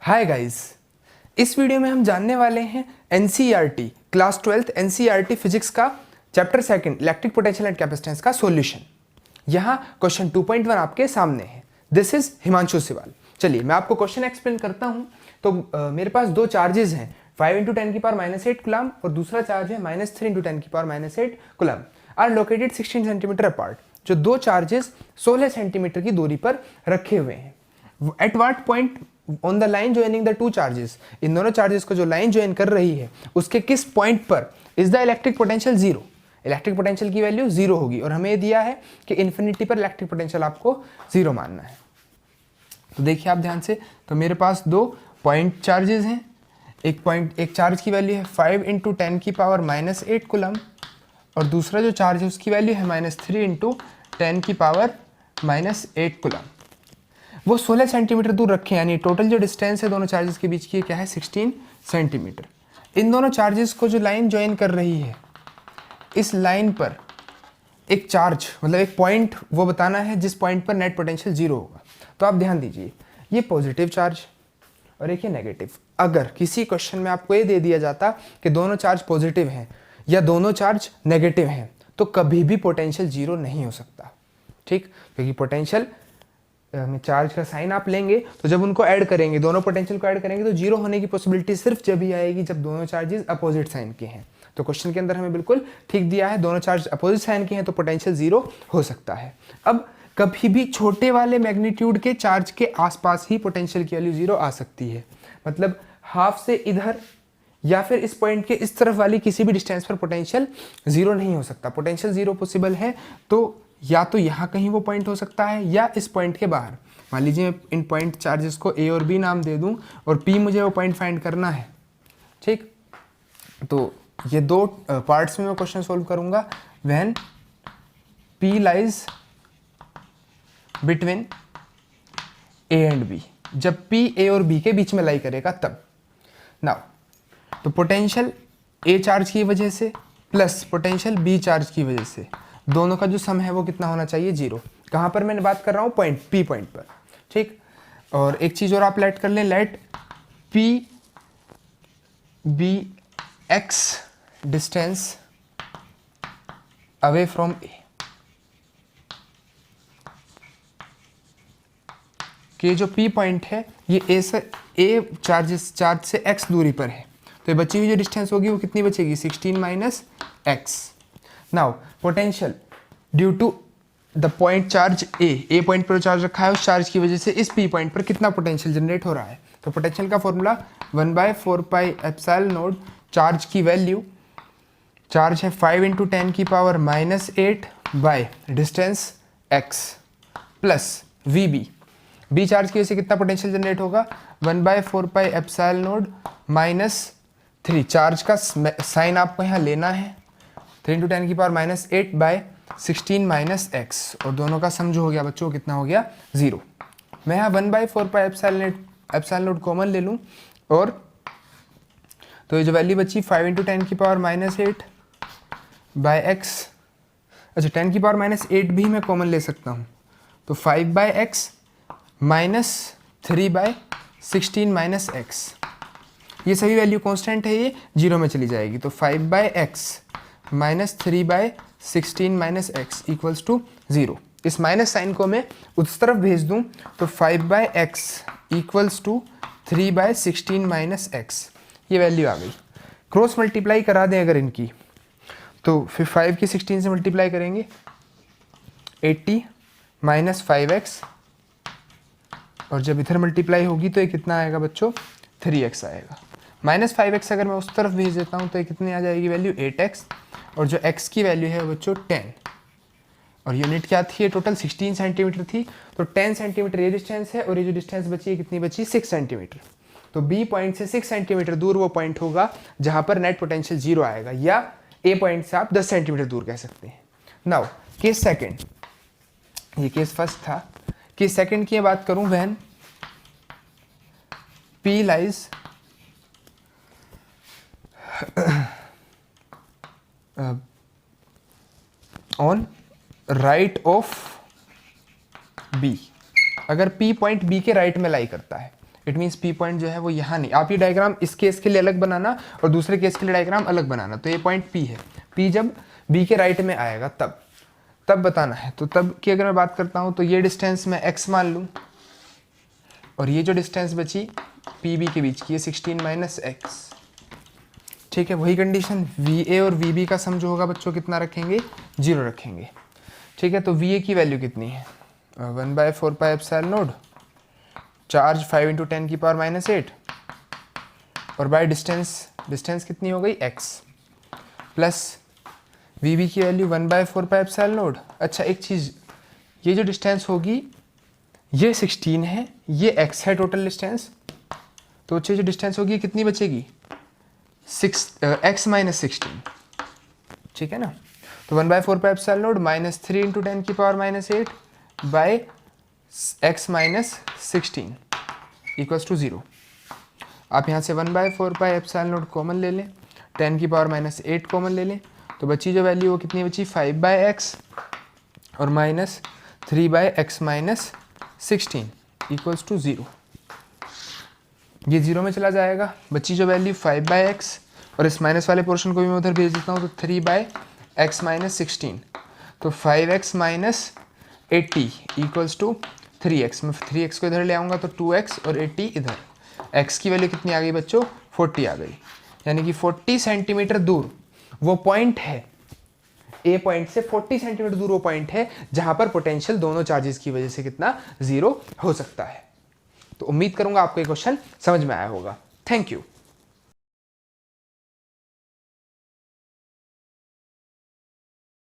Hi guys, इस video में हम जानने वाले हैं NCERT class 12th NCERT physics का chapter second electric potential and capacitance का सॉल्यूशन। यहाँ क्वेश्चन 2.1 आपके सामने है। This is Himanshu Siwal. चलिए मैं आपको क्वेश्चन एक्सप्लेन करता हूँ। तो मेरे पास दो चार्जेस हैं, 5 × 10⁻⁸ कूलम और दूसरा चार्ज है -3 × 10⁻⁸ coulomb are located 16 centimetre apart. जो दो चार्जेस 16 सेंटीमीटर की दूरी पर रखे हुए हैं। At what point on the line joining the two charges, इन दोनों चार्जेस को जो लाइन ज्वाइन कर रही है उसके किस पॉइंट पर is the electric potential zero. Electric potential की वैल्यू जीरो होगी और हमें दिया है कि इन्फिनिटी पर इलेक्ट्रिक पोटेंशियल आपको जीरो मानना है। तो देखिए आप ध्यान से, तो मेरे पास दो पॉइंट चार्जेस हैं। एक चार्ज की वैल्यू है 5 × 10⁻⁸ कूलम और दूसरा जो चार्ज है उसकी वैल्यू है -3 × 10⁻⁸ कूलम। वो 16 सेंटीमीटर दूर रखे, यानी टोटल जो डिस्टेंस है दोनों चार्जेस के बीच की क्या है 16 सेंटीमीटर। इन दोनों चार्जेस को जो लाइन ज्वाइन कर रही है, इस लाइन पर एक चार्ज मतलब एक पॉइंट वो बताना है जिस पॉइंट पर नेट पोटेंशियल जीरो होगा। तो आप ध्यान दीजिए, ये पॉजिटिव चार्ज और एक ये नेगेटिव। अगर किसी क्वेश्चन में आपको ये दे दिया जाता कि दोनों चार्ज पॉजिटिव हैं या दोनों चार्ज नेगेटिव हैं, तो कभी भी पोटेंशियल जीरो नहीं हो सकता। ठीक, क्योंकि पोटेंशियल में चार्ज का साइन आप लेंगे तो जब उनको ऐड करेंगे, दोनों पोटेंशियल को ऐड करेंगे, तो जीरो होने की पॉसिबिलिटी सिर्फ जब ही आएगी जब दोनों चार्जेस अपोजिट साइन के हैं। तो क्वेश्चन के अंदर हमें बिल्कुल ठीक दिया है, दोनों चार्ज अपोजिट साइन के हैं तो पोटेंशियल जीरो हो सकता है। अब कभी भी छोटे वाले मैग्नीट्यूड के चार्ज के आसपास ही पोटेंशियल की वैल्यू जीरो आ सकती है। मतलब हाफ से इधर या फिर इस पॉइंट के इस तरफ वाली किसी भी डिस्टेंस पर पोटेंशियल जीरो नहीं हो सकता। पोटेंशियल जीरो पॉसिबल है तो या तो यहाँ कहीं वो पॉइंट हो सकता है या इस पॉइंट के बाहर। मान लीजिए इन पॉइंट चार्जेस को ए और बी नाम दे दूं और पी मुझे वो पॉइंट फाइंड करना है। ठीक, तो ये दो पार्ट्स में मैं क्वेश्चन सोल्व करूंगा। When P lies between A and B, जब पी ए और बी के बीच में लाई करेगा तब। नाउ तो पोटेंशियल ए चार्ज की वजह से प्लस पोटेंशियल बी चार्ज की वजह से दोनों का जो सम है वो कितना होना चाहिए, जीरो। कहाँ पर मैंने बात कर रहा हूँ, पॉइंट पी पॉइंट पर। ठीक, और एक चीज़ और आप लेट कर लें, let P B X distance away from A. कि जो पी पॉइंट है ये ए चार्ज से एक्स दूरी पर है, तो ये बची हुई जो डिस्टेंस होगी वो कितनी बचेगी, 16 - x। Now potential due to the point charge A point पर चार्ज रखा है, उस चार्ज की वजह से इस पी पॉइंट पर कितना पोटेंशियल जनरेट हो रहा है। तो पोटेंशियल का फॉर्मूला 1/4πε0 चार्ज की वैल्यू, चार्ज है 5 × 10⁻⁸ by distance x plus VB। B charge की वजह से कितना पोटेंशियल जनरेट होगा, 1/4πε0 -3। चार्ज का साइन आपको यहाँ लेना है, 3 × 10⁻⁸ बाय 16 - x, और दोनों का सम जो हो गया बच्चों कितना हो गया, जीरो। मैं यहाँ 1/4πε0 कॉमन ले लूँ और तो ये जो वैल्यू बची 5 × 10⁻⁸ बाय x, अच्छा 10⁻⁸ भी मैं कॉमन ले सकता हूँ, तो 5/x -3/16 - x। ये सभी वैल्यू कांस्टेंट है, ये जीरो में चली जाएगी। तो 5/x -3/16 - x equals to zero. इस माइनस साइन को मैं उस तरफ भेज दूं तो 5/x इक्वल्स टू 3/16 - x, ये वैल्यू आ गई। क्रॉस मल्टीप्लाई करा दें अगर इनकी, तो फिर 5 की 16 से मल्टीप्लाई करेंगे 80 - 5x, और जब इधर मल्टीप्लाई होगी तो ये कितना आएगा बच्चों, 3x आएगा। -5x अगर मैं उस तरफ भेज देता हूँ तो ये कितनी आ जाएगी वैल्यू, 8x, और जो x की वैल्यू है बच्चों 10, और यूनिट क्या थी, ये टोटल 16 सेंटीमीटर थी, तो 10 सेंटीमीटर ये डिस्टेंस है और ये जो डिस्टेंस बची है कितनी बची, 6 सेंटीमीटर। तो बी पॉइंट से 6 सेंटीमीटर दूर वो पॉइंट होगा जहाँ पर नेट पोटेंशियल जीरो आएगा, या ए पॉइंट से आप 10 सेंटीमीटर दूर कह सकते हैं। नाउ केस सेकेंड, ये केस फर्स्ट था। केस सेकेंड की बात करूं, when P lies on right of B। अगर P पॉइंट B के राइट में लाई करता है, इट मीन्स पी पॉइंट जो है वो यहाँ नहीं। आप ये डायग्राम इस केस के लिए अलग बनाना और दूसरे केस के लिए डायग्राम अलग बनाना। तो ये पॉइंट पी है, पी जब बी के राइट में आएगा तब बताना है। तो तब की अगर मैं बात करता हूँ तो ये डिस्टेंस मैं x मान लूँ और ये जो डिस्टेंस बची पी बी के बीच की, ये 16 माइनस एक्स। ठीक है, वही कंडीशन वी ए और वी बी का सम जो होगा बच्चों कितना रखेंगे, 0 रखेंगे। ठीक है, तो वी ए की वैल्यू कितनी है, 1/4 पाई एप्सिलॉन नॉट चार्ज 5 × 10⁻⁸ और बाय डिस्टेंस कितनी हो गई x प्लस वी बी की वैल्यू 1/4 पाई एप्सिलॉन नॉट। अच्छा एक चीज़, ये जो डिस्टेंस होगी ये 16 है, ये x है टोटल डिस्टेंस, तो अच्छी जो डिस्टेंस होगी कितनी बचेगी, x माइनस 16। ठीक है ना, तो 1/4 pi epsilon naught -3 × 10⁻⁸ by x minus 16 equals to 0। आप यहाँ से 1/4 पाई एप्सिलॉन नॉट कॉमन ले लें, 10⁻⁸ कॉमन ले लें, तो बची जो वैल्यू वो कितनी बची, 5/x और -3/x माइनस 16 इक्वल्स टू 0। ये 0 में चला जाएगा, बची जो वैल्यू 5/x और इस माइनस वाले पोर्शन को भी मैं उधर भेज देता हूँ, तो 3/x माइनस 16, तो 5x minus 80 equals to 3x। मैं 3x को इधर ले आऊँगा तो 2x और 80 इधर। x की वैल्यू कितनी आ गई बच्चों, 40 आ गई। यानी कि 40 सेंटीमीटर दूर वो पॉइंट है, ए पॉइंट से 40 सेंटीमीटर दूर वो पॉइंट है जहाँ पर पोटेंशियल दोनों चार्जेस की वजह से कितना, 0 हो सकता है। तो उम्मीद करूँगा आपको ये क्वेश्चन समझ में आया होगा। Thank you.